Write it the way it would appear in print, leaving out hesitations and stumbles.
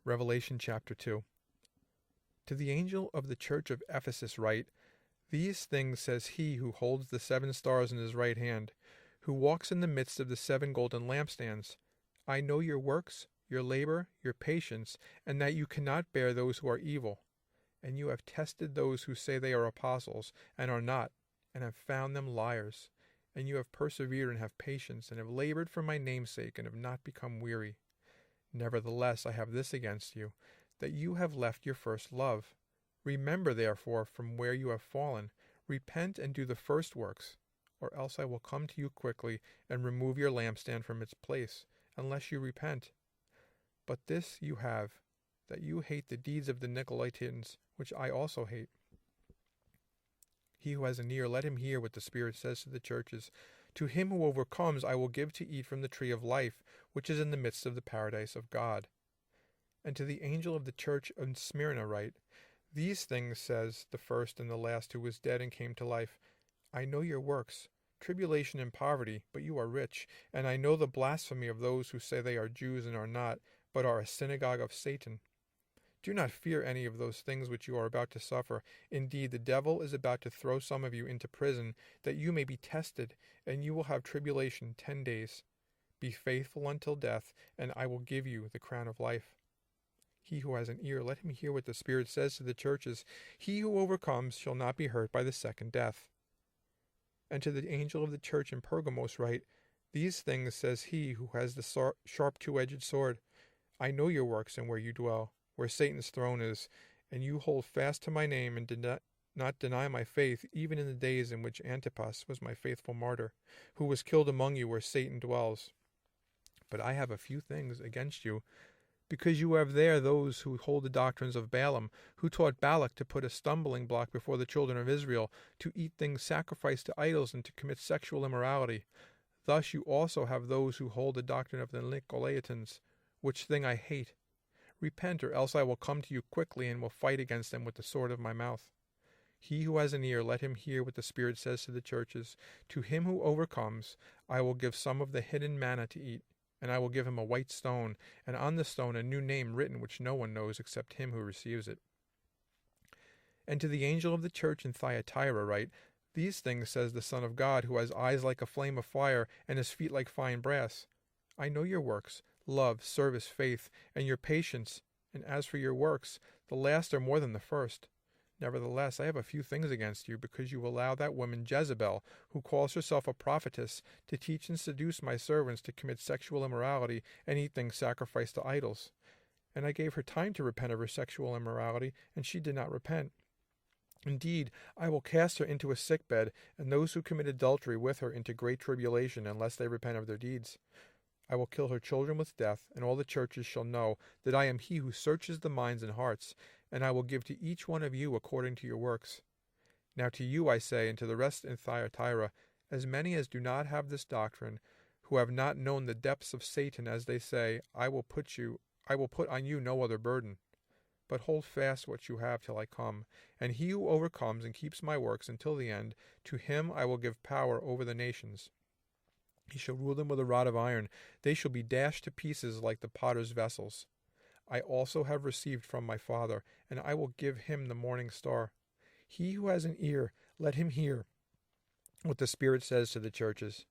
Revelation chapter 2. To the angel of the church of Ephesus write, These things says he who holds the 7 stars in his right hand, who walks in the midst of the 7 golden lampstands. I know your works, your labor, your patience, and that you cannot bear those who are evil. And you have tested those who say they are apostles, and are not, and have found them liars. And you have persevered and have patience, and have labored for my name's sake, and have not become weary. Nevertheless, I have this against you, that you have left your first love. Remember, therefore, from where you have fallen, repent and do the first works, or else I will come to you quickly and remove your lampstand from its place, unless you repent. But this you have, that you hate the deeds of the Nicolaitans, which I also hate. He who has an ear, let him hear what the Spirit says to the churches. To him who overcomes I will give to eat from the tree of life, which is in the midst of the paradise of God. And to the angel of the church of Smyrna write, These things says the first and the last who was dead and came to life. I know your works, tribulation and poverty, but you are rich, and I know the blasphemy of those who say they are Jews and are not, but are a synagogue of Satan. Do not fear any of those things which you are about to suffer. Indeed, the devil is about to throw some of you into prison, that you may be tested, and you will have tribulation 10 days. Be faithful until death, and I will give you the crown of life. He who has an ear, let him hear what the Spirit says to the churches. He who overcomes shall not be hurt by the second death. And to the angel of the church in Pergamos write, These things says he who has the sharp 2-edged sword. I know your works and where you dwell, where Satan's throne is, and you hold fast to my name and did not deny my faith, even in the days in which Antipas was my faithful martyr, who was killed among you where Satan dwells. But I have a few things against you, because you have there those who hold the doctrines of Balaam, who taught Balak to put a stumbling block before the children of Israel, to eat things sacrificed to idols, and to commit sexual immorality. Thus you also have those who hold the doctrine of the Nicolaitans, which thing I hate. Repent, or else I will come to you quickly, and will fight against them with the sword of my mouth. He who has an ear, let him hear what the Spirit says to the churches. To him who overcomes, I will give some of the hidden manna to eat, and I will give him a white stone, and on the stone a new name written which no one knows except him who receives it. And to the angel of the church in Thyatira write, These things says the Son of God, who has eyes like a flame of fire, and his feet like fine brass. I know your works, love, service, faith, and your patience, and as for your works, the last are more than the first. Nevertheless, I have a few things against you, because you allow that woman Jezebel, who calls herself a prophetess, to teach and seduce my servants to commit sexual immorality and eat things sacrificed to idols. And I gave her time to repent of her sexual immorality, and she did not repent. Indeed, I will cast her into a sickbed, and those who commit adultery with her into great tribulation, unless they repent of their deeds. I will kill her children with death, and all the churches shall know that I am he who searches the minds and hearts, and I will give to each one of you according to your works. Now to you I say, and to the rest in Thyatira, as many as do not have this doctrine, who have not known the depths of Satan, as they say, I will put on you no other burden. But hold fast what you have till I come. And he who overcomes and keeps my works until the end, to him I will give power over the nations. He shall rule them with a rod of iron. They shall be dashed to pieces like the potter's vessels. I also have received from my Father, and I will give him the morning star. He who has an ear, let him hear what the Spirit says to the churches.